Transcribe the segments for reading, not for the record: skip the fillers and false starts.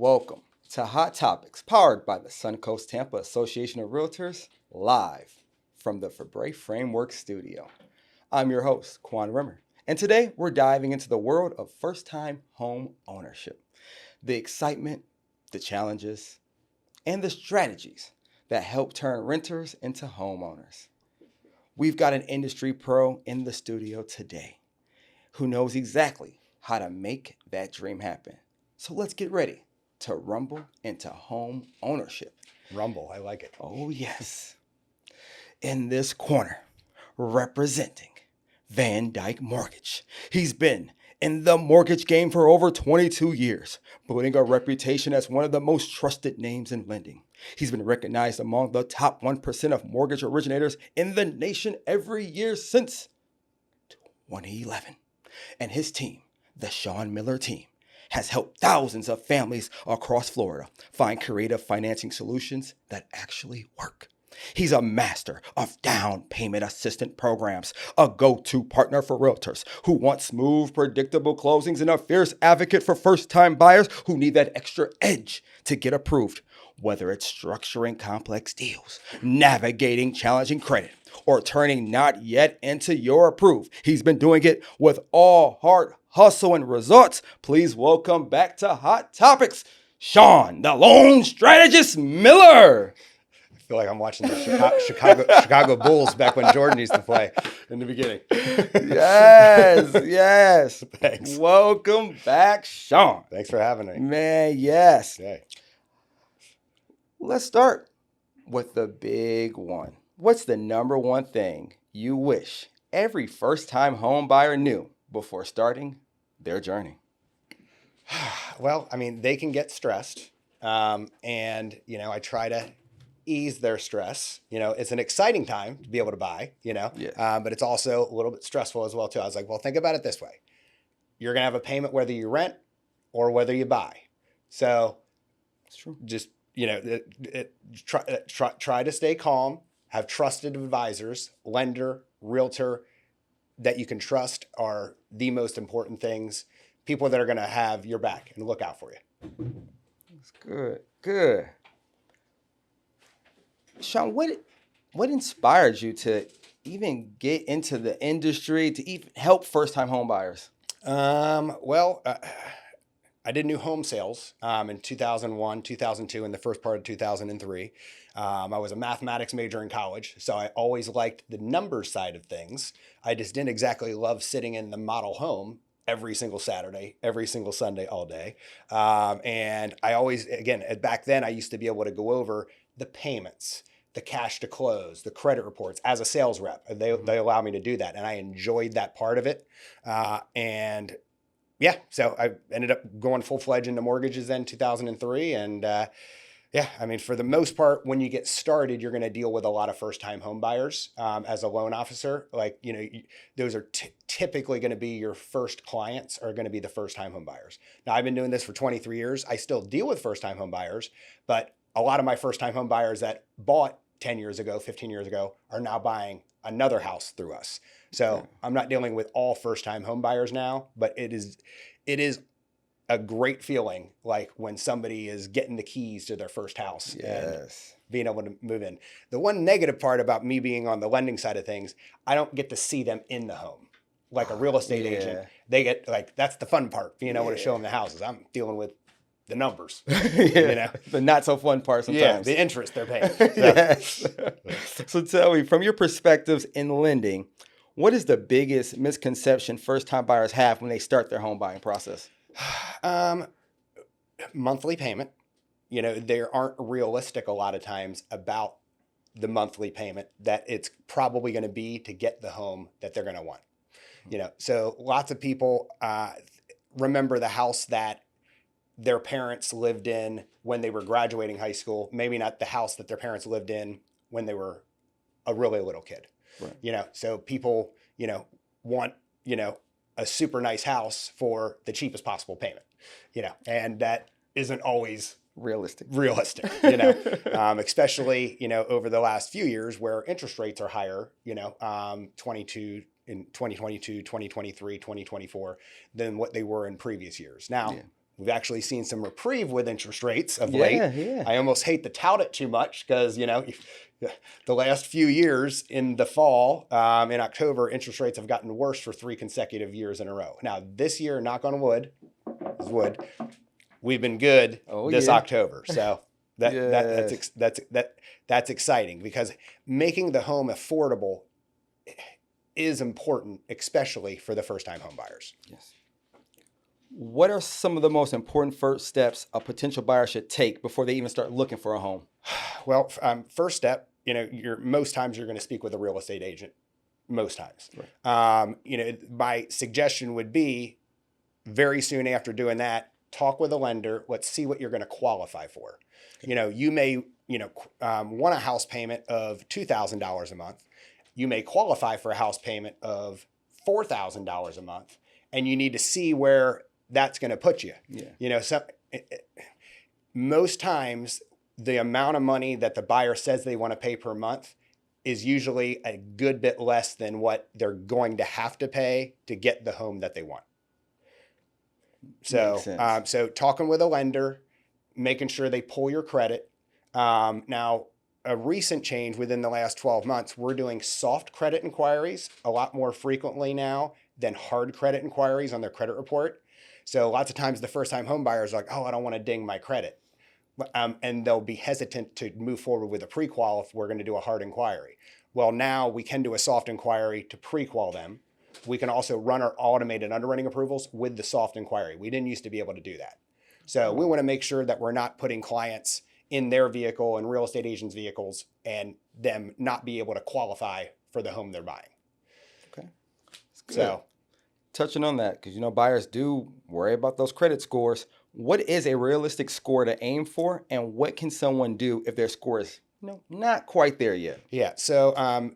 Welcome to Hot Topics, powered by the Suncoast Tampa Association of Realtors, live from the Fabre Framework Studio. I'm your host, Quan Rimmer, and today we're diving into the world of first-time home ownership, the excitement, the challenges, and the strategies that help turn renters into homeowners. We've got an industry pro in the studio today who knows exactly how to make that dream happen. So let's get ready to rumble into home ownership. Rumble, I like it. Oh, yes. In this corner, representing Van Dyke Mortgage. He's been in the mortgage game for over 22 years, building a reputation as one of the most trusted names in lending. He's been recognized among the top 1% of mortgage originators in the nation every year since 2011. And his team, the Sean Miller team, has helped thousands of families across Florida find creative financing solutions that actually work. He's a master of down payment assistance programs, a go-to partner for realtors who want smooth, predictable closings, and a fierce advocate for first-time buyers who need that extra edge to get approved. Whether it's structuring complex deals, navigating challenging credit, or turning not yet into your approved, he's been doing it with all heart, hustle, and results. Please welcome back to Hot Topics, Sean, the lone strategist Miller. I feel like I'm watching the Chicago Bulls back when Jordan used to play in the beginning. Yes. Thanks. Welcome back, Sean. Thanks for having me. Man, yes. Okay. Let's start with the big one. What's the number one thing you wish every first-time home buyer knew before starting their journey? Well, I mean, they can get stressed, and I try to ease their stress. It's an exciting time to be able to buy. Yeah. But it's also a little bit stressful as well too. I was like, well, think about it this way: you're gonna have a payment whether you rent or whether you buy. So, It's true. just try to stay calm. Have trusted advisors, lender, realtor that you can trust are the most important things. People that are going to have your back and look out for you. That's good. Good. Sean, what inspired you to even get into the industry, to even help first-time home buyers? I did new home sales in 2001, 2002, and the first part of 2003. I was a mathematics major in college, so I always liked the numbers side of things. I just didn't exactly love sitting in the model home every single Saturday, every single Sunday, all day. And I always, again, back then, I used to be able to go over the payments, the cash to close, the credit reports as a sales rep. They allow me to do that, and I enjoyed that part of it. So I ended up going full-fledged into mortgages then 2003. And for the most part, when you get started, you're going to deal with a lot of first-time home buyers as a loan officer. Those are typically going to be your first clients are going to be the first-time home buyers. Now, I've been doing this for 23 years. I still deal with first-time home buyers, but a lot of my first-time home buyers that bought 10 years ago, 15 years ago, are now buying another house through us. So I'm not dealing with all first-time home buyers now, but it is a great feeling, like when somebody is getting the keys to their first house and being able to move in. The one negative part about me being on the lending side of things, I don't get to see them in the home. Like a real estate agent, they get that's the fun part, being able to show them the houses. I'm dealing with the numbers, the not so fun part sometimes. Yeah, the interest they're paying. Yes. So tell me, from your perspectives in lending, what is the biggest misconception first-time buyers have when they start their home buying process? Monthly payment. They aren't realistic a lot of times about the monthly payment that it's probably going to be to get the home that they're going to want. So lots of people remember the house that their parents lived in when they were graduating high school, maybe not the house that their parents lived in when they were a really little kid. Right. So people, want, a super nice house for the cheapest possible payment, and that isn't always realistic, especially, over the last few years where interest rates are higher, 22 in 2022, 2023, 2024 than what they were in previous years. Now, We've actually seen some reprieve with interest rates of Yeah, late. yeah. I almost hate to tout it too much because, the last few years in the fall, in October, interest rates have gotten worse for 3 consecutive years in a row. Now, this year, knock on wood, is wood, we've been good Oh, this yeah. October. So Yes. that's exciting because making the home affordable is important, especially for the first-time home buyers. Yes. What are some of the most important first steps a potential buyer should take before they even start looking for a home? Well, first step, most times you're going to speak with a real estate agent. Most times, Right. My suggestion would be very soon after doing that, talk with a lender. Let's see what you're going to qualify for. You may, want a house payment of $2,000 a month. You may qualify for a house payment of $4,000 a month, and you need to see where that's going to put you. Yeah. Most times the amount of money that the buyer says they want to pay per month is usually a good bit less than what they're going to have to pay to get the home that they want. Makes sense. So talking with a lender, making sure they pull your credit. Now, a recent change within the last 12 months, we're doing soft credit inquiries a lot more frequently now than hard credit inquiries on their credit report. So lots of times the first-time home buyers are like, oh, I don't want to ding my credit. And they'll be hesitant to move forward with a pre-qual if we're going to do a hard inquiry. Well, now we can do a soft inquiry to pre-qual them. We can also run our automated underwriting approvals with the soft inquiry. We didn't used to be able to do that. So we want to make sure that we're not putting clients in their vehicle and real estate agents' vehicles and them not be able to qualify for the home they're buying. Okay. That's good. So Touching on that, because buyers do worry about those credit scores. What is a realistic score to aim for, and what can someone do if their score is not quite there yet? yeah, so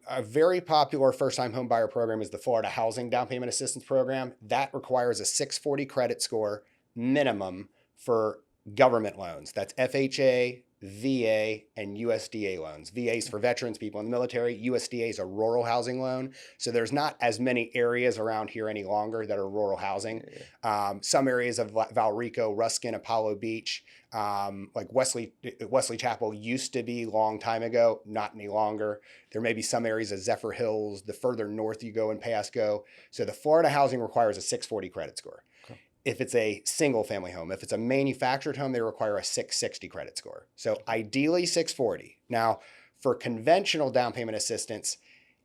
a very popular first-time home buyer program is the Florida Housing Down Payment Assistance Program. That requires a 640 credit score minimum for government loans. That's FHA, VA, and USDA loans. VA is for veterans, people in the military. USDA is a rural housing loan. So there's not as many areas around here any longer that are rural housing. Some areas of Valrico, Ruskin, Apollo Beach, like Wesley Chapel used to be long time ago, not any longer. There may be some areas of Zephyr Hills, the further north you go in Pasco. So the Florida housing requires a 640 credit score. If it's a single family home. If it's a manufactured home, they require a 660 credit score. So ideally 640. Now, for conventional down payment assistance,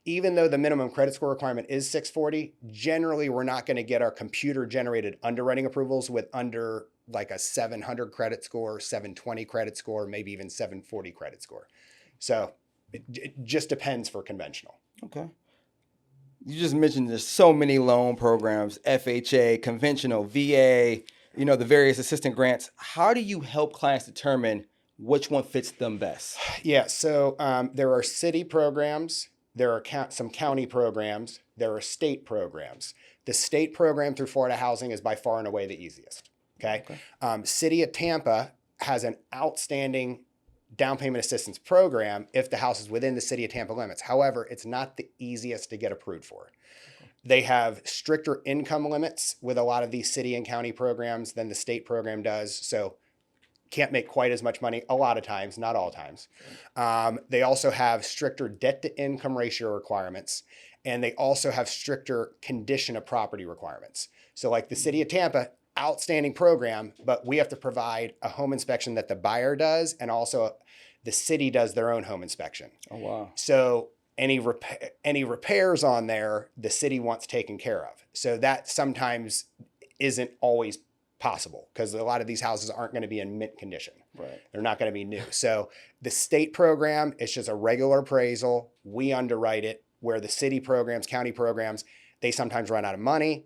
even though the minimum credit score requirement is 640, generally we're not going to get our computer generated underwriting approvals with under like a 700 credit score, 720 credit score, maybe even 740 credit score. So it just depends for conventional. Okay. You just mentioned there's so many loan programs, FHA, conventional, VA, the various assistant grants. How do you help clients determine which one fits them best? Yeah, so there are city programs, there are some county programs, there are state programs. The state program through Florida Housing is by far and away the easiest. Okay. City of Tampa has an outstanding down payment assistance program if the house is within the City of Tampa limits. However, it's not the easiest to get approved for. They have stricter income limits with a lot of these city and county programs than the state program does. So can't make quite as much money a lot of times, not all times. They also have stricter debt to income ratio requirements, and they also have stricter condition of property requirements. So like the City of Tampa, outstanding program, but we have to provide a home inspection that the buyer does, and also the city does their own home inspection. Oh, wow. So any repairs on there, the city wants taken care of. So that sometimes isn't always possible because a lot of these houses aren't going to be in mint condition. Right. They're not going to be new. So the state program is just a regular appraisal. We underwrite it, where the city programs, county programs, they sometimes run out of money.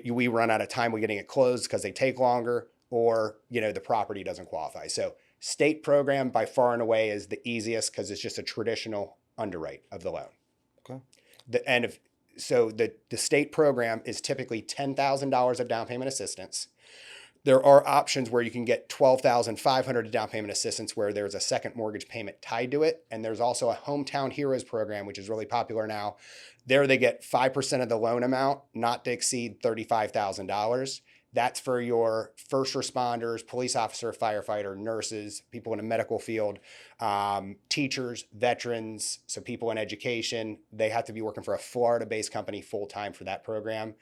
We run out of time with getting it closed because they take longer, or the property doesn't qualify. So state program by far and away is the easiest because it's just a traditional underwrite of the loan. Okay. The state program is typically $10,000 of down payment assistance. There are options where you can get $12,500 of down payment assistance where there's a second mortgage payment tied to it. And there's also a Hometown Heroes program, which is really popular now. There they get 5% of the loan amount, not to exceed $35,000. That's for your first responders, police officer, firefighter, nurses, people in the medical field, teachers, veterans, so people in education. They have to be working for a Florida-based company full-time for that program.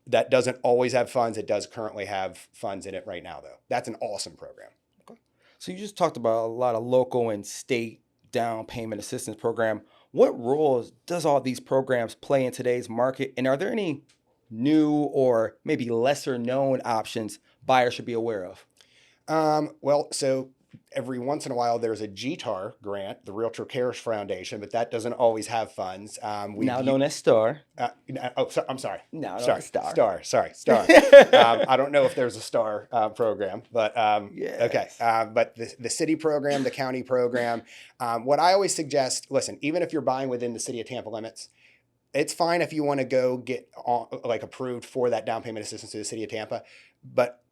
That doesn't always have funds. It does currently have funds in it right now, though. That's an awesome program. Okay. So you just talked about a lot of local and state down payment assistance program. What roles does all these programs play in today's market? And are there any new or maybe lesser known options buyers should be aware of? So every once in a while there's a GTAR grant, the Realtor Cares Foundation, but that doesn't always have funds. Now known as STAR. I'm sorry. Now known as STAR. Star. I don't know if there's a STAR program, but Yes. okay. But the city program, the county program, what I always suggest, listen, even if you're buying within the city of Tampa limits, it's fine if you want to go get approved for that down payment assistance to the city of Tampa, but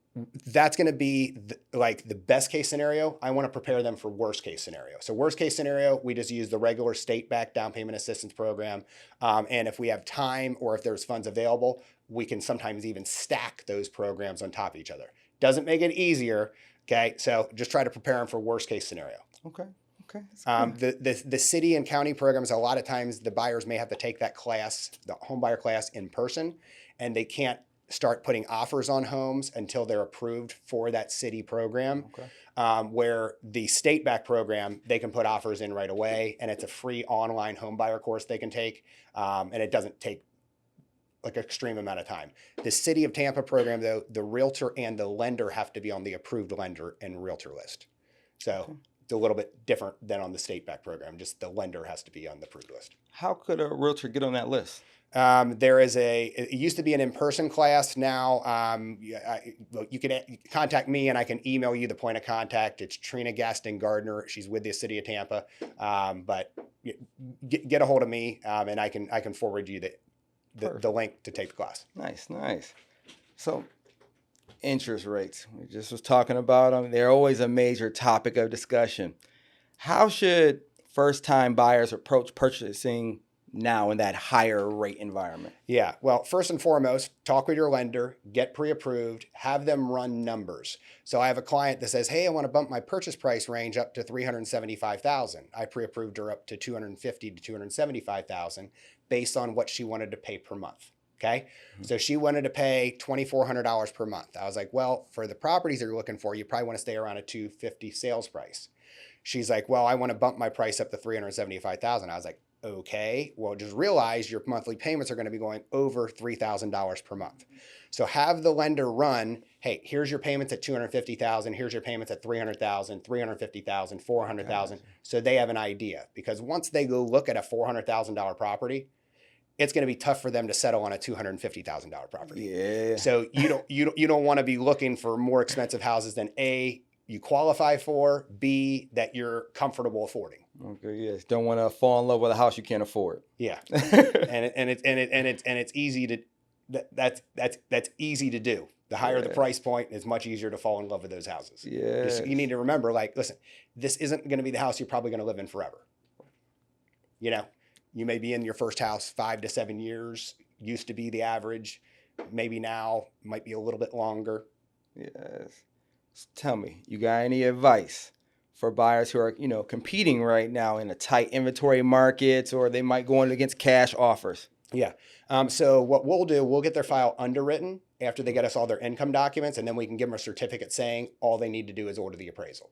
that's going to be the best case scenario. I want to prepare them for worst case scenario. So worst case scenario, we just use the regular state-backed down payment assistance program. And if we have time or if there's funds available, we can sometimes even stack those programs on top of each other. Doesn't make it easier. Okay. So just try to prepare them for worst case scenario. Okay. Okay. The city and county programs, a lot of times the buyers may have to take that class, the home buyer class, in person, and they can't start putting offers on homes until they're approved for that city program. Okay. Where the state-backed program, they can put offers in right away, and it's a free online home buyer course they can take, and it doesn't take like an extreme amount of time. The City of Tampa program, though, the realtor and the lender have to be on the approved lender and realtor list. So. Okay. It's a little bit different than on the state-backed program. Just the lender has to be on the approved list. How could a realtor get on that list? It used to be an in-person class. Now you can contact me and I can email you the point of contact. It's Trina Gaston Gardner. She's with the City of Tampa. But get a hold of me and I can forward you the link to take the class. Nice. So interest rates. We just was talking about them. They're always a major topic of discussion. How should first-time buyers approach purchasing now in that higher rate environment? Yeah, well, first and foremost, talk with your lender, get pre-approved, have them run numbers. So I have a client that says, hey, I want to bump my purchase price range up to $375,000. I pre-approved her up to $250,000 to $275,000 based on what she wanted to pay per month. Okay. Mm-hmm. So she wanted to pay $2,400 per month. I was like, well, for the properties that you're looking for, you probably want to stay around a $250,000 sales price. She's like, well, I want to bump my price up to $375,000. I was like, okay, well, just realize your monthly payments are going to be going over $3,000 per month. So have the lender run, hey, here's your payments at $250,000. Here's your payments at $300,000, $350,000, $400,000. So they have an idea, because once they go look at a $400,000 property, it's going to be tough for them to settle on a $250,000 property. Yeah. So you don't want to be looking for more expensive houses than A, you qualify for, B, that you're comfortable affording. Okay. Yes. Don't want to fall in love with a house you can't afford. Yeah. and it's easy to that's easy to do. The higher the price point, it's much easier to fall in love with those houses. Yeah. You need to remember, listen, this isn't going to be the house you're probably going to live in forever. You may be in your first house 5 to 7 years, used to be the average. Maybe now might be a little bit longer. Yes. So tell me, you got any advice for buyers who are, competing right now in a tight inventory markets, or they might go in against cash offers? Yeah. So what we'll do, we'll get their file underwritten after they get us all their income documents, and then we can give them a certificate saying all they need to do is order the appraisal.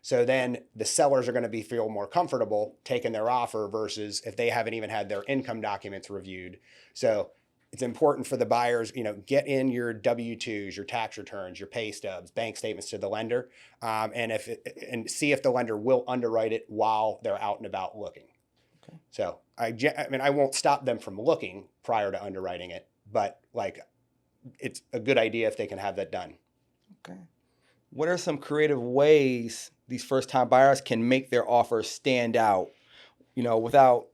So then the sellers are going to feel more comfortable taking their offer versus if they haven't even had their income documents reviewed. So it's important for the buyers, get in your W-2s, your tax returns, your pay stubs, bank statements to the lender, and see if the lender will underwrite it while they're out and about looking. Okay. So I won't stop them from looking prior to underwriting it, but it's a good idea if they can have that done. Okay. What are some creative ways these first-time buyers can make their offers stand out, without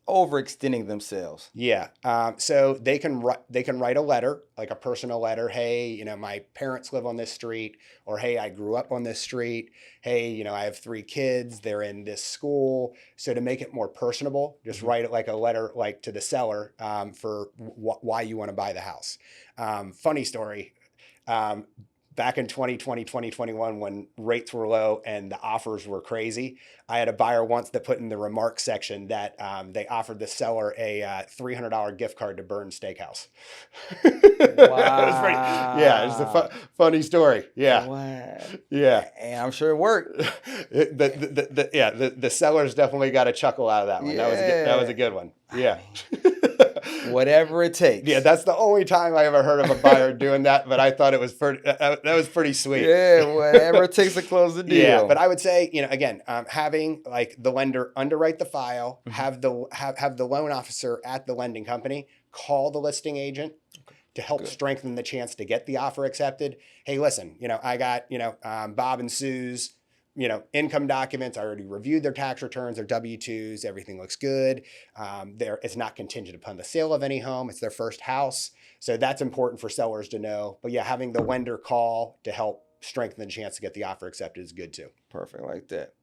overextending themselves? Yeah. So they can write a letter, like a personal letter. Hey, my parents live on this street, or hey, I grew up on this street. Hey, I have 3 kids. They're in this school. So to make it more personable, just write it like a letter, like to the seller, for why you want to buy the house. Funny story. Back in 2020, 2021, when rates were low and the offers were crazy, I had a buyer once that put in the remarks section that they offered the seller a $300 gift card to Burns Steakhouse. It was pretty, yeah, it's a Wow. funny story. Yeah. What? Yeah. And I'm sure it worked. The sellers definitely got a chuckle out of that one. That was a Yeah. good one. I Yeah. mean, whatever it takes. Yeah, that's the only time I ever heard of a buyer doing that, but I thought it was that was pretty sweet. Yeah, whatever it takes to close the deal. Yeah, but I would say, again, having like the lender underwrite the file, have the loan officer at the lending company call the listing agent to help strengthen the chance to get the offer accepted. Hey, listen, I got Bob and Sue's income documents. I already reviewed their tax returns, their W-2s. Everything looks good. It's not contingent upon the sale of any home. It's their first house. So that's important for sellers to know. But yeah, having the lender call to help strengthen the chance to get the offer accepted is good too. Perfect, like that.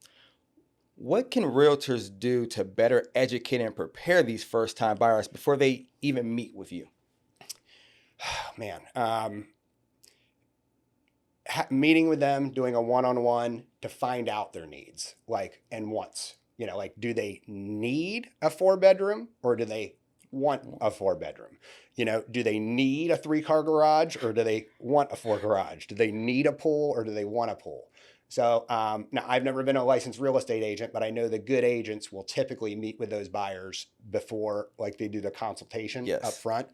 What can realtors do to better educate and prepare these first-time buyers before they even meet with you? Man, meeting with them, doing a one-on-one to find out their needs, and wants. Do they need a 4-bedroom or do they want a 4-bedroom? Do they need a 3-car garage or do they want a 4 garage? Do they need a pool or do they want a pool? So now I've never been a licensed real estate agent, but I know the good agents will typically meet with those buyers before they do the consultation up front.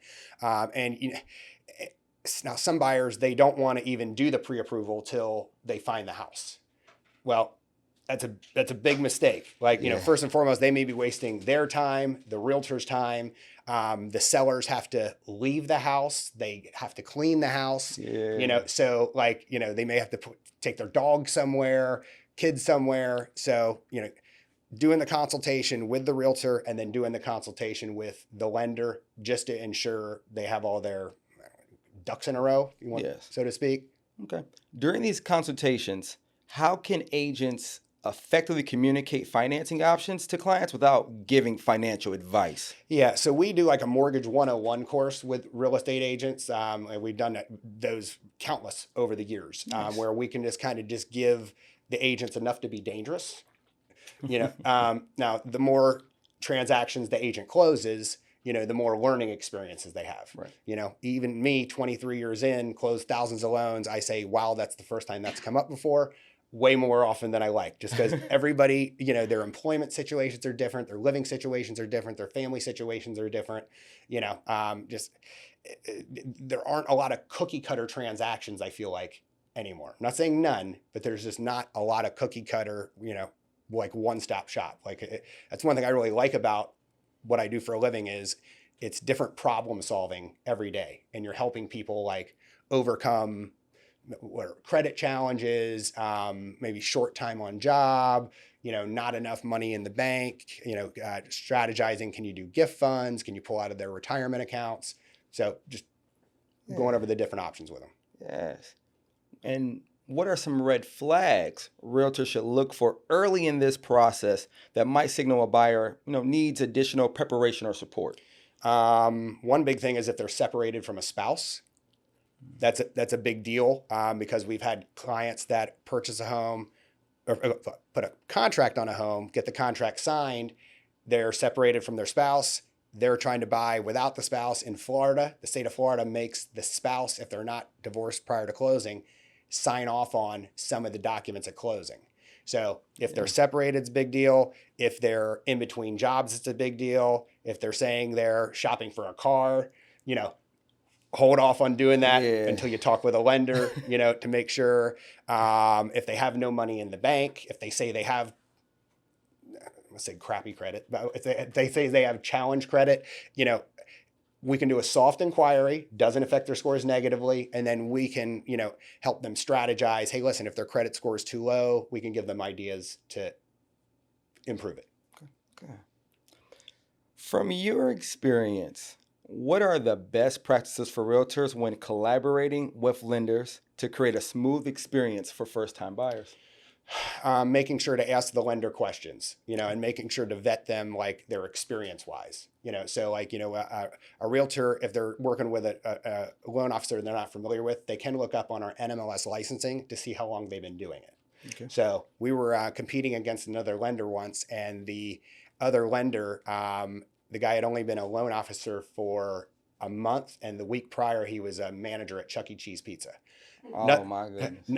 Now some buyers, they don't want to even do the pre-approval till they find the house. Well, that's a big mistake. First and foremost, they may be wasting their time, the realtor's time. The sellers have to leave the house. They have to clean the house. Yeah. So they may have to take their dog somewhere, kids somewhere. So, doing the consultation with the realtor and then doing the consultation with the lender just to ensure they have all their ducks in a row, if you want, so to speak. Okay. During these consultations, how can agents effectively communicate financing options to clients without giving financial advice? Yeah, so we do a mortgage 101 course with real estate agents. And we've done those countless over the years, where we can just give the agents enough to be dangerous. Now, the more transactions the agent closes, the more learning experiences they have. Right. Even me, 23 years in, closed thousands of loans. I say, wow, that's the first time that's come up before. Way more often than I like, just because everybody, their employment situations are different, their living situations are different, their family situations are different. There aren't a lot of cookie cutter transactions, I feel like, anymore. I'm not saying none, but there's just not a lot of cookie cutter, one-stop shop. That's one thing I really like about what I do for a living is it's different problem solving every day, and you're helping people overcome credit challenges, maybe short time on job, not enough money in the bank, strategizing. Can you do gift funds? Can you pull out of their retirement accounts? So just going over the different options with them. Yes. And what are some red flags realtors should look for early in this process that might signal a buyer, needs additional preparation or support? One big thing is if they're separated from a spouse. That's a big deal because we've had clients that purchase a home or put a contract on a home, get the contract signed. They're separated from their spouse. They're trying to buy without the spouse in Florida. The state of Florida makes the spouse, if they're not divorced prior to closing, sign off on some of the documents at closing. So if they're separated, it's a big deal. If they're in between jobs, it's a big deal. If they're saying they're shopping for a car, hold off on doing that until you talk with a lender, to make sure. If they have no money in the bank, if they say they have, let's say crappy credit, but if they say they have challenge credit, we can do a soft inquiry, doesn't affect their scores negatively, and then we can, help them strategize. Hey, listen, if their credit score is too low, we can give them ideas to improve it. Okay. From your experience, what are the best practices for realtors when collaborating with lenders to create a smooth experience for first-time buyers? Making sure to ask the lender questions, and making sure to vet them like their experience wise, so like, a realtor, if they're working with a loan officer they're not familiar with, they can look up on our NMLS licensing to see how long they've been doing it. Okay. So we were competing against another lender once, and the other lender, the guy had only been a loan officer for a month, and the week prior he was a manager at Chuck E. Cheese Pizza. Oh my goodness.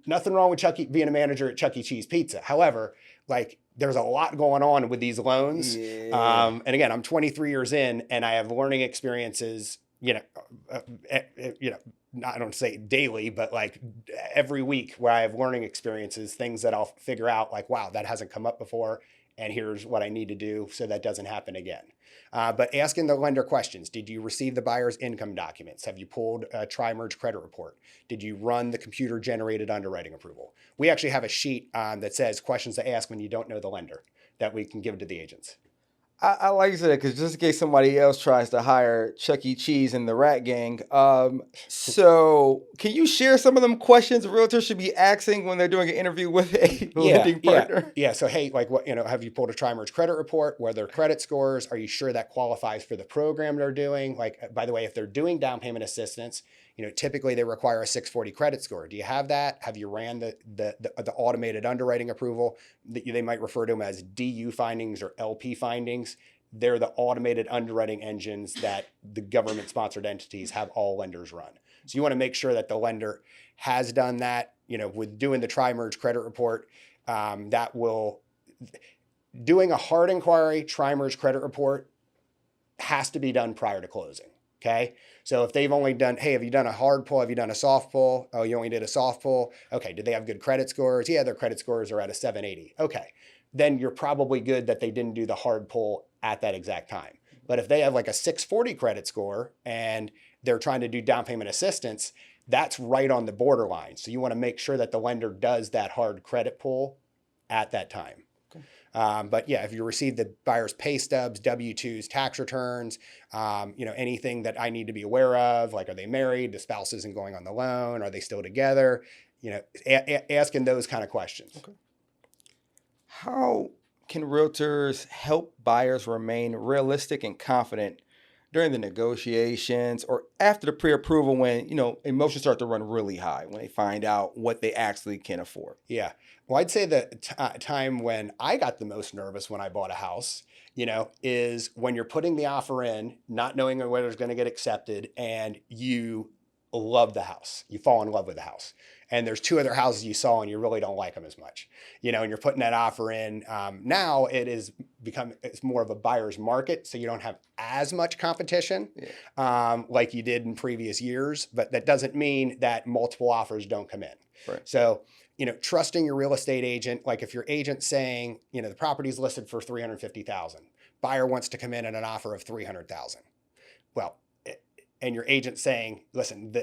Nothing wrong with being a manager at Chuck E. Cheese Pizza. However, like there's a lot going on with these loans. Yeah. And again, I'm 23 years in, and I have learning experiences. I don't say daily, but like every week where I have learning experiences, things that I'll figure out like, wow, that hasn't come up before, and here's what I need to do so that doesn't happen again. But asking the lender questions. Did you receive the buyer's income documents? Have you pulled a tri-merge credit report? Did you run the computer-generated underwriting approval? We actually have a sheet that says questions to ask when you don't know the lender that we can give to the agents. I like that because just in case somebody else tries to hire Chuck E. Cheese in the Rat Gang. So can you share some of them questions realtors should be asking when they're doing an interview with a lending partner? Yeah. So, hey, like what, have you pulled a tri-merge credit report? What are their credit scores? Are you sure that qualifies for the program they're doing? Like, by the way, if they're doing down payment assistance, typically they require a 640 credit score. Do you have that? Have you ran the automated underwriting approval? They might refer to them as DU findings or LP findings. They're the automated underwriting engines that the government-sponsored entities have all lenders run. So you want to make sure that the lender has done that. With doing the tri-merge credit report, doing a hard inquiry tri-merge credit report has to be done prior to closing. Okay. So if they've only done, hey, have you done a hard pull? Have you done a soft pull? Oh, you only did a soft pull. Okay. Did they have good credit scores? Yeah, their credit scores are at a 780. Okay. Then you're probably good that they didn't do the hard pull at that exact time. But if they have like a 640 credit score and they're trying to do down payment assistance, that's right on the borderline. So you want to make sure that the lender does that hard credit pull at that time. But yeah, if you receive the buyer's pay stubs, W-2s, tax returns, anything that I need to be aware of, like are they married, the spouse isn't going on the loan, are they still together, asking those kind of questions. Okay. How can realtors help buyers remain realistic and confident during the negotiations or after the pre-approval when, emotions start to run really high when they find out what they actually can afford? Yeah. Well, I'd say the time when I got the most nervous when I bought a house, is when you're putting the offer in, not knowing whether it's going to get accepted, and you love the house. You fall in love with the house. And there's two other houses you saw and you really don't like them as much, and you're putting that offer in. Now it's more of a buyer's market. So you don't have as much competition like you did in previous years, but that doesn't mean that multiple offers don't come in. Right. So, trusting your real estate agent, like if your agent's saying, the property's listed for $350,000, buyer wants to come in at an offer of $300,000. Well, and your agent's saying, listen,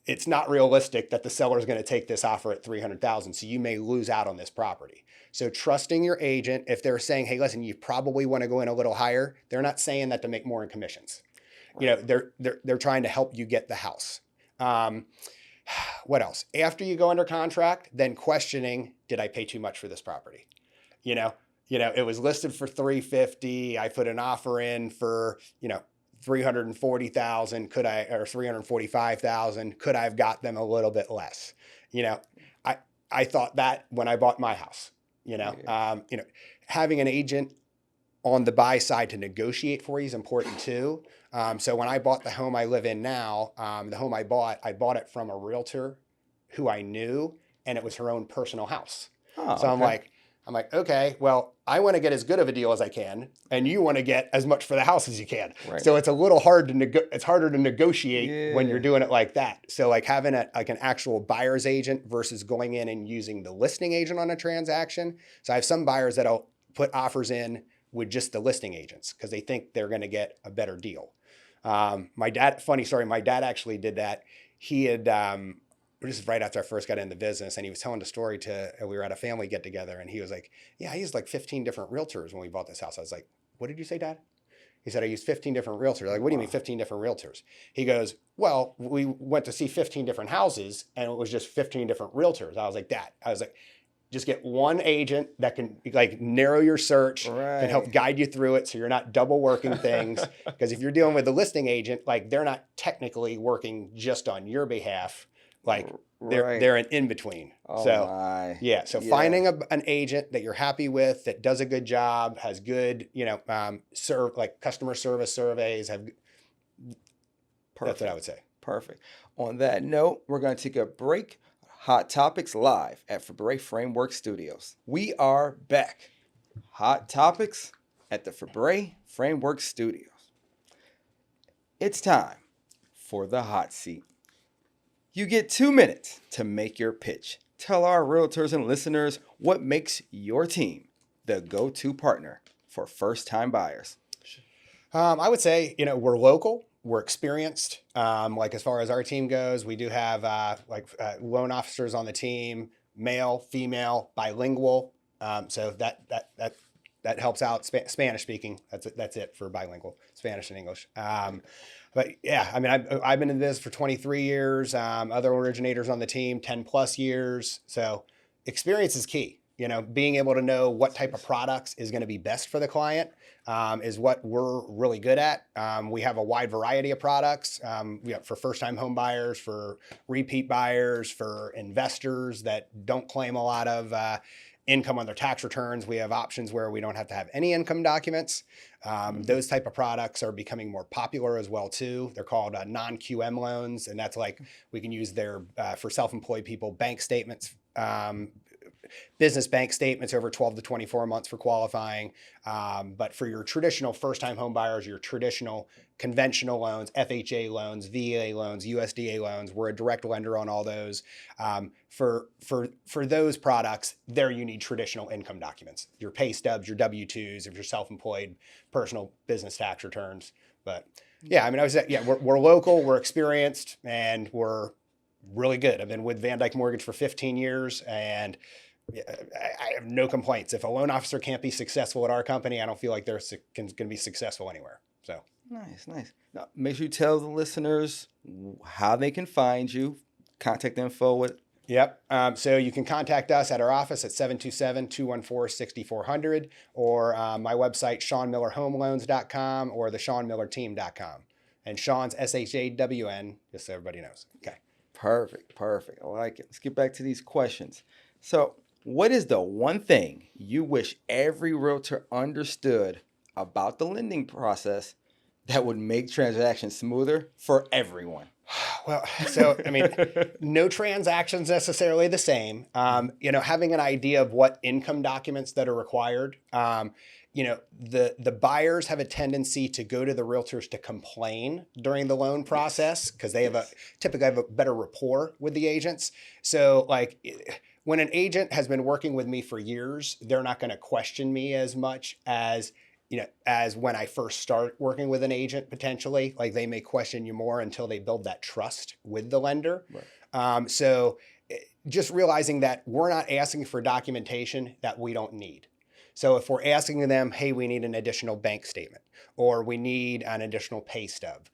it's not realistic that the seller is going to take this offer at $300,000, so you may lose out on this property. So trusting your agent, if they're saying, hey, listen, you probably want to go in a little higher, they're not saying that to make more in commissions. Right. They're trying to help you get the house. What else? After you go under contract, then questioning, did I pay too much for this property? It was listed for $350,000. I put an offer in for, $340,000. Or $345,000? Could I have got them a little bit less? I thought that when I bought my house. Having an agent on the buy side to negotiate for you is important too. So when I bought the home I live in now, the home I bought it from a realtor who I knew, and it was her own personal house. Oh, so okay. I'm like, okay, well, I want to get as good of a deal as I can, and you want to get as much for the house as you can. Right. So it's a little hard it's harder to negotiate when you're doing it like that. So like having an actual buyer's agent versus going in and using the listing agent on a transaction. So I have some buyers that'll put offers in with just the listing agents because they think they're going to get a better deal. My dad, funny story, my dad actually did that. He had, this is right after I first got into business, and he was telling the story we were at a family get together, and he was like, yeah, I used like 15 different realtors when we bought this house. I was like, what did you say, Dad? He said, I used 15 different realtors. Like, what do you mean 15 different realtors? He goes, well, we went to see 15 different houses and it was just 15 different realtors. I was like, Dad, just get one agent that can like narrow your search, can help Right. guide you through it, so you're not double working things. Because if you're dealing with a listing agent, like they're not technically working just on your behalf, like Right. they're an in between. Oh So my. yeah, so Yeah. finding an agent that you're happy with, that does a good job, has good, serve like customer service surveys, that's what I Perfect. would say. Perfect. On that note, we're going to take a break. Hot Topics live at Fabre Framework Studios. We are back. Hot Topics at the Fabre Framework Studios. It's time for the hot seat. You get 2 minutes to make your pitch. Tell our realtors and listeners what makes your team the go-to partner for first-time buyers. I would say, we're local, we're experienced. Like as far as our team goes, we do have loan officers on the team, male, female, bilingual. So that helps out. Spanish speaking. That's it for bilingual, Spanish and English. But yeah, I mean, I've been in this for 23 years. Other originators on the team, 10 plus years. So experience is key. Being able to know what type of products is going to be best for the client is what we're really good at. We have a wide variety of products for first-time home buyers, for repeat buyers, for investors that don't claim a lot of income on their tax returns. We have options where we don't have to have any income documents. Those type of products are becoming more popular as well too. They're called non-QM loans, and that's like we can use their for self-employed people bank statements. Business bank statements over 12 to 24 months for qualifying. But for your traditional first-time home buyers, your traditional conventional loans, FHA loans, VA loans, USDA loans, we're a direct lender on all those. For those products, there you need traditional income documents, your pay stubs, your W-2s, if you're self-employed, personal business tax returns. But yeah, I mean, I was yeah, we're local, we're experienced, and we're really good. I've been with Van Dyke Mortgage for 15 years, and I have no complaints. If a loan officer can't be successful at our company, I don't feel like they're going to be successful anywhere. So Nice. Now, make sure you tell the listeners how they can find you, contact info with. Yep. So you can contact us at our office at 727-214-6400 or my website, SeanMillerHomeLoans.com or the SeanMillerTeam.com. And Sean's SHAWN, just so everybody knows. Okay. Perfect. I like it. Let's get back to these questions. So, what is the one thing you wish every realtor understood about the lending process that would make transactions smoother for everyone? Well, so, I mean, no transactions necessarily the same. Having an idea of what income documents that are required. The buyers have a tendency to go to the realtors to complain during the loan process because they typically have a better rapport with the agents. So like when an agent has been working with me for years, they're not going to question me as much as when I first start working with an agent, potentially. Like they may question you more until they build that trust with the lender. Right. So just realizing that we're not asking for documentation that we don't need. So if we're asking them, hey, we need an additional bank statement, or we need an additional pay stub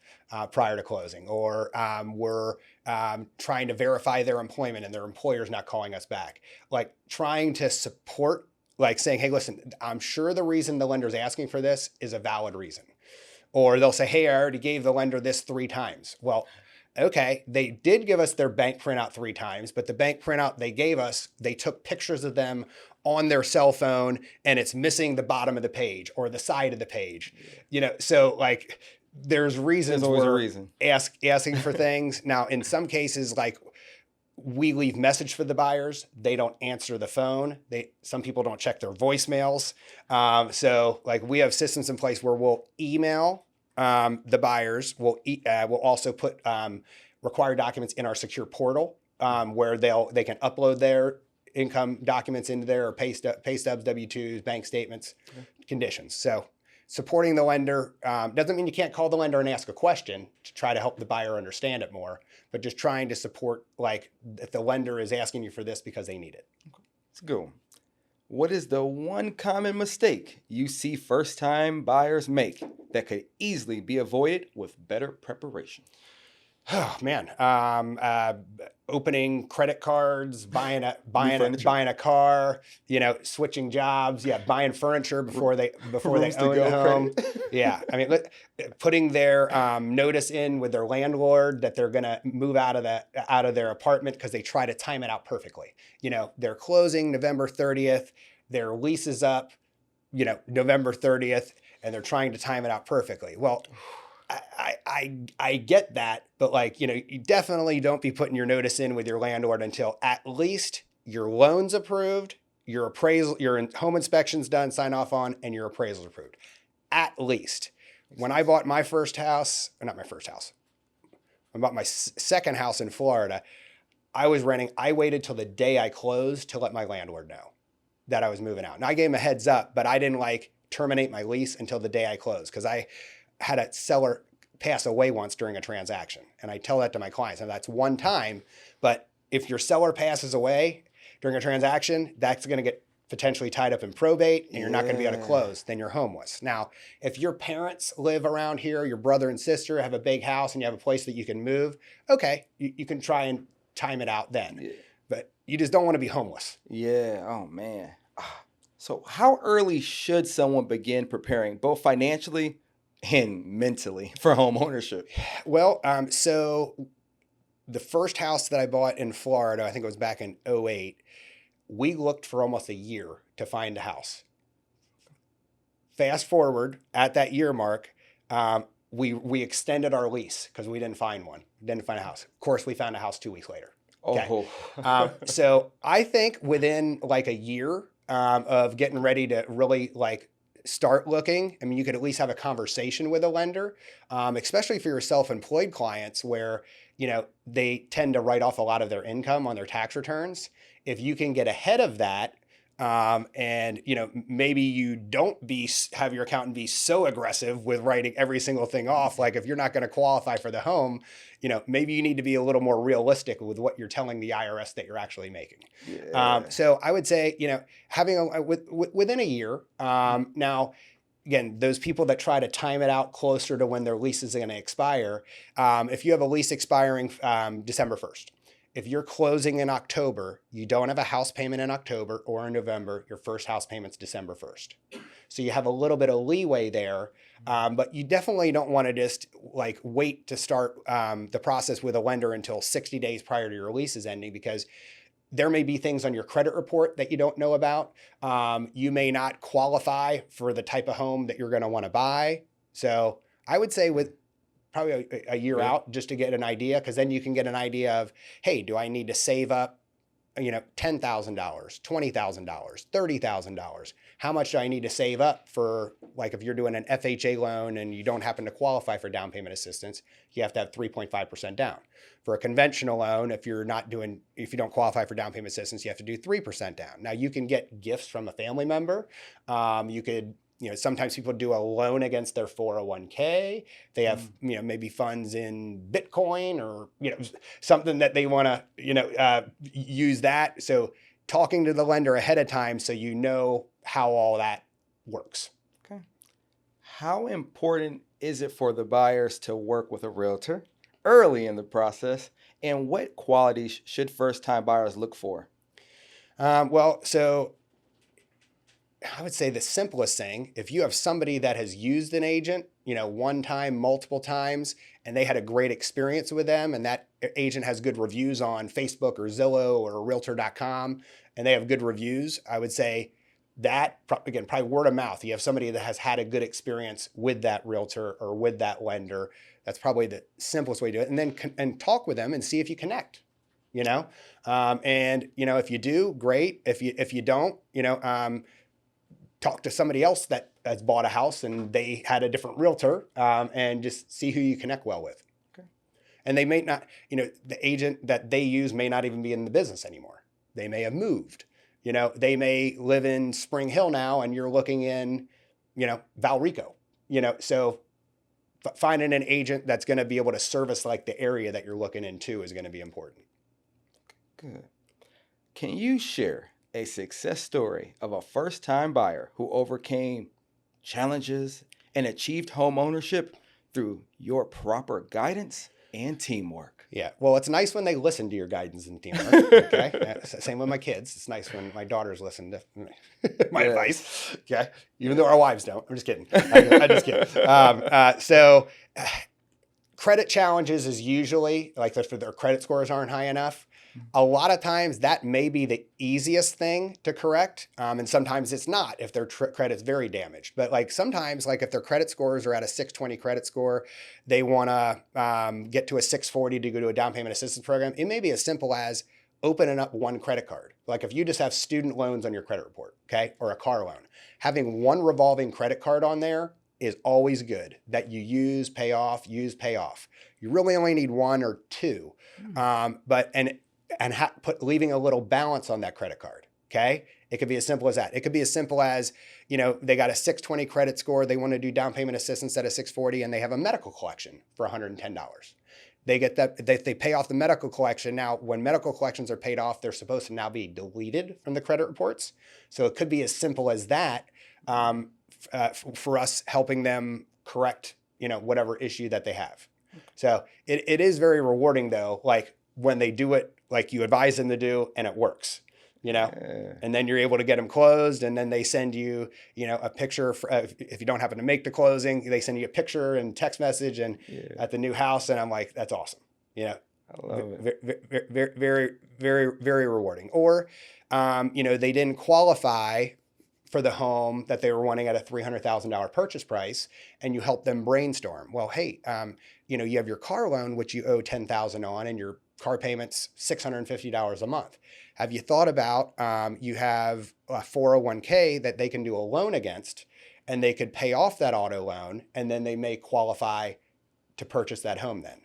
prior to closing, or we're trying to verify their employment and their employer's not calling us back, like trying to support, like saying, hey, listen, I'm sure the reason the lender's asking for this is a valid reason. Or they'll say, hey, I already gave the lender this 3 times. Well, okay, they did give us their bank printout 3 times, but the bank printout they gave us, they took pictures of them on their cell phone and it's missing the bottom of the page or the side of the page. So like there's reasons There's always a we're reason. asking for things. Now, in some cases, like we leave message for the buyers. They don't answer the phone. Some people don't check their voicemails. So like we have systems in place where we'll email the buyers. We'll also put required documents in our secure portal where they can upload their income documents into there, or pay stubs, W-2s, bank statements, conditions. So supporting the lender doesn't mean you can't call the lender and ask a question to try to help the buyer understand it more, but just trying to support, like, if the lender is asking you for this because they need it. Let's go. What is the one common mistake you see first-time buyers make that could easily be avoided with better preparation? Oh man, opening credit cards, New furniture, buying a car, switching jobs, yeah, buying furniture before they rooms to own the go home. credit. Yeah, I mean, putting their notice in with their landlord that they're gonna move out of their apartment because they try to time it out perfectly. They're closing November 30th, their lease is up, November 30th, and they're trying to time it out perfectly. Well, I get that, but you definitely don't be putting your notice in with your landlord until at least your loan's approved, your appraisal, your home inspection's done, sign off on, and your appraisal's approved. At least. Makes When I sense. bought my first house, or not my first house, I bought my second house in Florida. I was renting. I waited till the day I closed to let my landlord know that I was moving out. Now I gave him a heads up, but I didn't terminate my lease until the day I closed because I had a seller pass away once during a transaction. And I tell that to my clients. And that's one time. But if your seller passes away during a transaction, that's going to get potentially tied up in probate and you're not going to be able to Yeah. close. Then you're homeless. Now, if your parents live around here, your brother and sister have a big house and you have a place that you can move, okay, you can try and time it out then. Yeah. But you just don't want to be homeless. Yeah. Oh man. So how early should someone begin preparing both financially and mentally for home ownership? Well, so the first house that I bought in Florida, I think it was back in '08. We looked for almost a year to find a house. Fast forward at that year mark, we extended our lease because we didn't find one, didn't find a house. Of course, we found a house 2 weeks later. Okay. Oh. So I think within a year of getting ready to really start looking, I mean, you could at least have a conversation with a lender, especially for your self-employed clients where, they tend to write off a lot of their income on their tax returns. If you can get ahead of that, and maybe you don't have your accountant be so aggressive with writing every single thing off. Like if you're not going to qualify for the home, maybe you need to be a little more realistic with what you're telling the IRS that you're actually making. Yeah. So I would say, having within a year. Now, again, those people that try to time it out closer to when their lease is going to expire, if you have a lease expiring December 1st, if you're closing in October, you don't have a house payment in October or in November, your first house payment's December 1st. So you have a little bit of leeway there, but you definitely don't want to just wait to start the process with a lender until 60 days prior to your lease is ending because there may be things on your credit report that you don't know about. You may not qualify for the type of home that you're going to want to buy. So I would say with probably a year Yeah. out just to get an idea, because then you can get an idea of, hey, do I need to save up, $10,000, $20,000, $30,000? How much do I need to save up for, if you're doing an FHA loan and you don't happen to qualify for down payment assistance, you have to have 3.5% down. For a conventional loan, if you don't qualify for down payment assistance, you have to do 3% down. Now you can get gifts from a family member. You could, sometimes people do a loan against their 401k. They have, maybe funds in Bitcoin or, something that they want to, use that. So talking to the lender ahead of time so you know how all that works. Okay. How important is it for the buyers to work with a realtor early in the process? And what qualities should first-time buyers look for? So I would say the simplest thing, if you have somebody that has used an agent, one time, multiple times, and they had a great experience with them, and that agent has good reviews on Facebook or Zillow or Realtor.com, and they have good reviews, I would say that, again, probably word of mouth. You have somebody that has had a good experience with that realtor or with that lender. That's probably the simplest way to do it. And then talk with them and see if you connect. If you do, great. If you don't, talk to somebody else that has bought a house and they had a different realtor, and just see who you connect well with. Okay. And they may not, the agent that they use may not even be in the business anymore. They may have moved. They may live in Spring Hill now and you're looking in, Valrico. So finding an agent that's going to be able to service the area that you're looking into is going to be important. Good. Can you share a success story of a first-time buyer who overcame challenges and achieved home ownership through your proper guidance and teamwork. Yeah. Well, it's nice when they listen to your guidance and teamwork. Okay. Same with my kids. It's nice when my daughters listen to my advice. Okay. Even though our wives don't. I'm just kidding. I'm just kidding. So credit challenges is usually like if their credit scores aren't high enough. A lot of times that may be the easiest thing to correct. And sometimes it's not if their credit's very damaged. But like sometimes like if their credit scores are at a 620 credit score, they want to get to a 640 to go to a down payment assistance program. It may be as simple as opening up one credit card. Like if you just have student loans on your credit report, okay, or a car loan, having one revolving credit card on there is always good that you use, pay off. You really only need one or two. Leaving a little balance on that credit card. Okay. It could be as simple as that. It could be as simple as, they got a 620 credit score. They want to do down payment assistance at a 640 and they have a medical collection for $110. They get that, they pay off the medical collection. Now, when medical collections are paid off, they're supposed to now be deleted from the credit reports. So it could be as simple as that for us helping them correct, whatever issue that they have. So it is very rewarding though, like when they do it like you advise them to do and it works, and then you're able to get them closed and then they send you, a picture if you don't happen to make the closing, they send you a picture and text message and at the new house. And I'm like, that's awesome. I love it. Very, very, very, very rewarding. Or, they didn't qualify for the home that they were wanting at a $300,000 purchase price, and you help them brainstorm. Well, hey, you have your car loan, which you owe $10,000 on, and your car payment's $650 a month. Have you thought about you have a 401k that they can do a loan against, and they could pay off that auto loan, and then they may qualify to purchase that home then.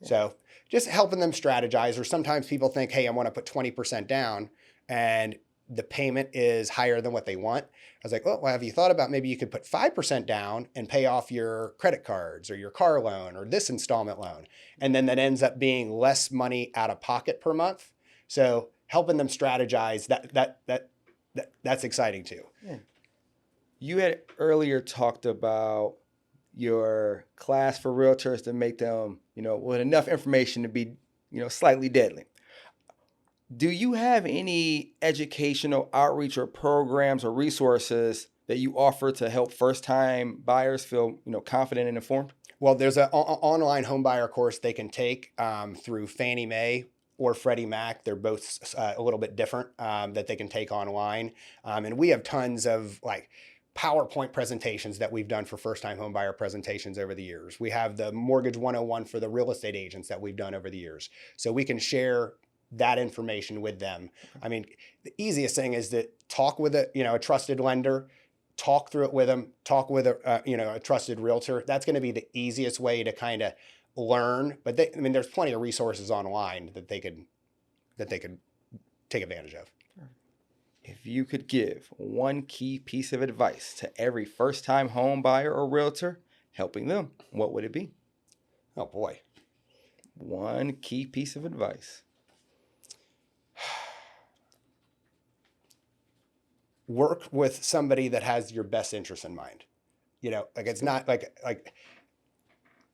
Yeah. So just helping them strategize. Or sometimes people think, hey, I want to put 20% down, and the payment is higher than what they want. I was like, well, have you thought about maybe you could put 5% down and pay off your credit cards or your car loan or this installment loan? And then that ends up being less money out of pocket per month. So helping them strategize, that's exciting too. Yeah. You had earlier talked about your class for realtors to make them, with enough information to be, slightly deadly. Do you have any educational outreach or programs or resources that you offer to help first-time buyers feel, confident and informed? Well, there's an online home buyer course they can take through Fannie Mae or Freddie Mac. They're both a little bit different that they can take online. And we have tons of PowerPoint presentations that we've done for first-time home buyer presentations over the years. We have the Mortgage 101 for the real estate agents that we've done over the years. So we can share that information with them. I mean, the easiest thing is to talk with a trusted lender, talk through it with them, talk with a trusted realtor. That's going to be the easiest way to kind of learn. But there's plenty of resources online that they could take advantage of. If you could give one key piece of advice to every first-time home buyer or realtor helping them, what would it be? Oh boy. One key piece of advice. Work with somebody that has your best interest in mind. It's not like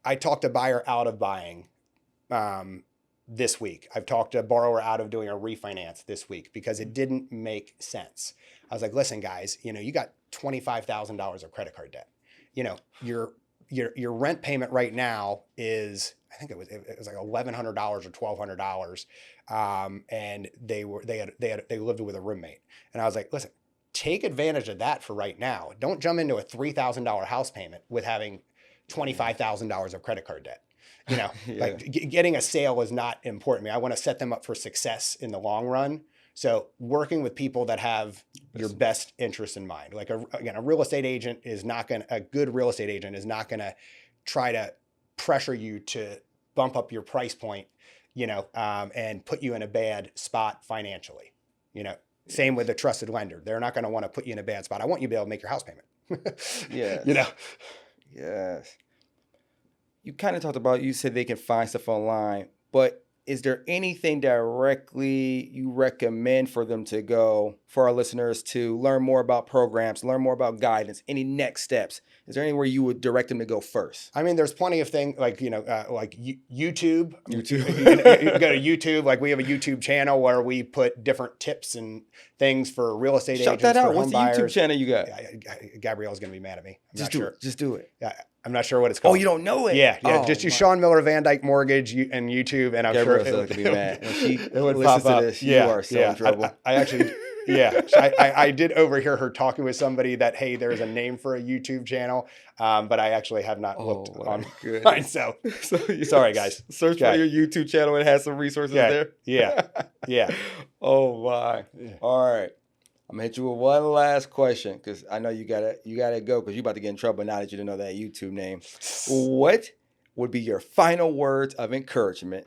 I talked a buyer out of buying this week. I've talked a borrower out of doing a refinance this week because it didn't make sense. I was like, listen, guys, you got $25,000 of credit card debt. Your rent payment right now is, I think it was like $1,100 or $1,200, and they lived with a roommate. And I was like, listen, take advantage of that for right now. Don't jump into a $3,000 house payment with having $25,000 of credit card debt. Yeah. Getting a sale is not important to me. I want to set them up for success in the long run. So working with people that have your best interest in mind. Like a real estate agent is not going to, a good real estate agent is not going to try to pressure you to bump up your price point, and put you in a bad spot financially. Same with a trusted lender. They're not going to want to put you in a bad spot. I want you to be able to make your house payment. Yes. Yes. You kind of talked about, you said they can find stuff online, but is there anything directly you recommend for them to go, for our listeners to learn more about programs, learn more about guidance, any next steps? Is there anywhere you would direct them to go first? I mean, there's plenty of things like, like YouTube. YouTube. You go to YouTube. Like we have a YouTube channel where we put different tips and things for real estate Shout agents, that out. for What's home the YouTube buyers. channel you got? Gabrielle's going to be mad at me. I'm Just not do sure. it. Just do it. Yeah, I'm not sure what it's called. Oh, you don't know it? Yeah. Oh, Just use Sean Miller Van Dyke Mortgage and YouTube, and I'm Gabrielle's sure going to be mad. When she it would listens pop up. to this, Yeah, you are so in trouble. I actually, yeah, I did overhear her talking with somebody that, hey, there's a name for a YouTube channel, but I actually have not looked on mine. So sorry, guys. Search for your YouTube channel. It has some resources there. Yeah. Oh my. Yeah. All right. I'm gonna hit you with one last question because I know you gotta go because you're about to get in trouble now that you didn't know that YouTube name. What would be your final words of encouragement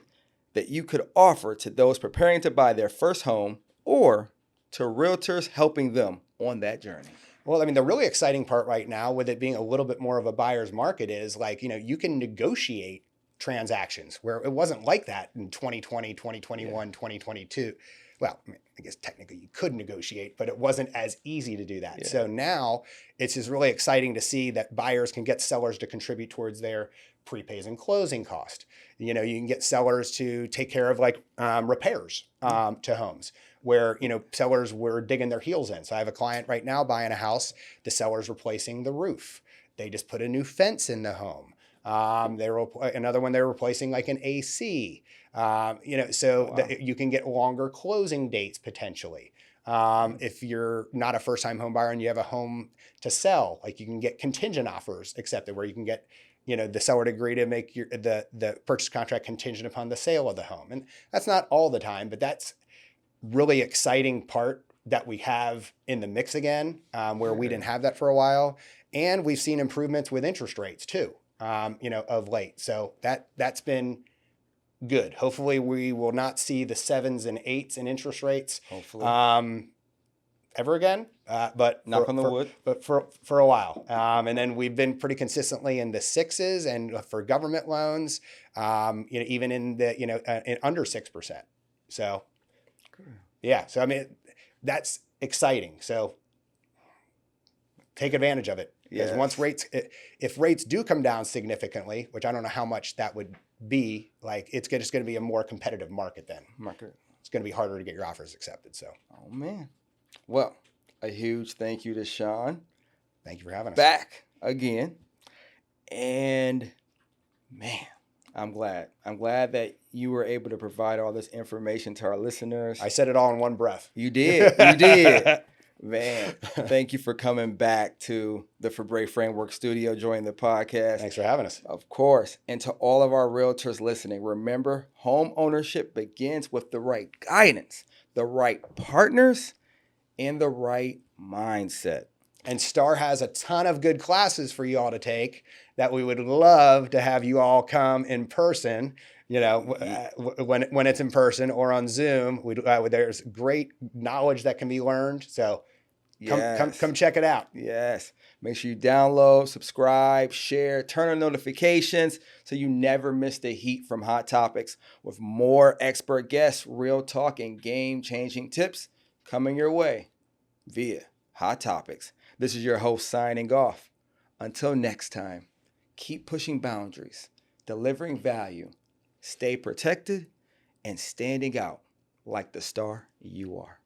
that you could offer to those preparing to buy their first home or to realtors helping them on that journey? Well, I mean, the really exciting part right now with it being a little bit more of a buyer's market is like, you can negotiate transactions where it wasn't like that in 2020, 2021, 2022. Well, I guess technically you could negotiate, but it wasn't as easy to do that. Yeah. So now it's just really exciting to see that buyers can get sellers to contribute towards their prepays and closing cost. You can get sellers to take care of like repairs to homes where, sellers were digging their heels in. So I have a client right now buying a house. The seller's replacing the roof. They just put a new fence in the home. Another one, they're replacing like an AC. That you can get longer closing dates potentially. If you're not a first-time home buyer and you have a home to sell, like you can get contingent offers accepted where you can get, the seller to agree to make the purchase contract contingent upon the sale of the home. And that's not all the time, but that's really exciting part that we have in the mix again, where we didn't have that for a while. And we've seen improvements with interest rates too, of late. So that's been good. Hopefully we will not see the 7s and 8s in interest rates ever again. But knock on the wood. But for a while. And then we've been pretty consistently in the 6s and for government loans, even in the, in under 6%. So yeah. So I mean, that's exciting. So take advantage of it. Because once if rates do come down significantly, which I don't know how much that would be, like it's just going to be a more competitive market then. It's going to be harder to get your offers accepted. So. Oh man. Well, a huge thank you to Sean. Thank you for having us. Back again. And man, I'm glad that you were able to provide all this information to our listeners. I said it all in one breath. You did. You did. Man, thank you for coming back to the Fabre Framework Studio, joining the podcast. Thanks for having us. Of course. And to all of our realtors listening, remember, home ownership begins with the right guidance, the right partners, and the right mindset. And Star has a ton of good classes for you all to take that we would love to have you all come in person. When it's in person or on Zoom, there's great knowledge that can be learned. So come check it out. Yes. Make sure you download, subscribe, share, turn on notifications so you never miss the heat from Hot Topics with more expert guests, real talk, and game-changing tips coming your way via Hot Topics. This is your host signing off. Until next time, keep pushing boundaries, delivering value, stay protected, and standing out like the star you are.